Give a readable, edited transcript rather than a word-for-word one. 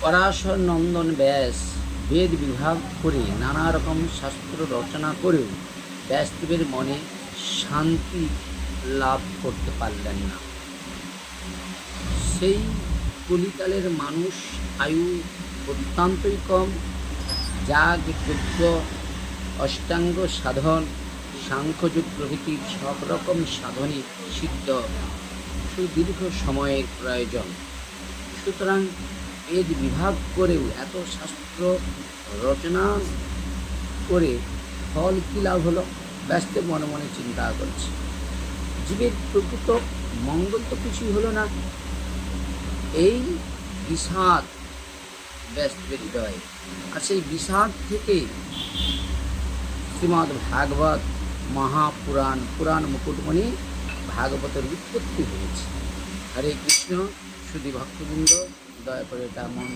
পরাশর নন্দন ব্যাস বেদ বিভাগ করে নানা রকম শাস্ত্র রচনা করেও ব্যাসদেবের মনে শান্তি লাভ করতে পারলেন না। সেই কলিকালের মানুষ আয়ু অত্যন্তই কম, যাগ যজ্ঞ অষ্টাঙ্গ সাধন সাংখ্যযোগ প্রভৃতি সব রকম সাধনই সিদ্ধ সুদীর্ঘ সময়ের প্রয়োজন। সুতরাং বেদ বিভাগ করেও এত শাস্ত্র রচনা করে ফল কী লাভ হলো? ব্যাসদেব মনে মনে চিন্তা করছে, জীবের প্রকৃত মঙ্গল তো কিছুই হলো না। এই বিষাদ ব্যাসদেবের হৃদয়ে, আর সেই বিষাদ থেকে শ্রীমদ্ ভাগবত মহাপুরাণ পুরাণ মুকুটমণি ভাগবতের উৎপত্তি হয়েছে। হরে কৃষ্ণ। সুধী ভক্তবৃন্দ, দয়া করে এটা মন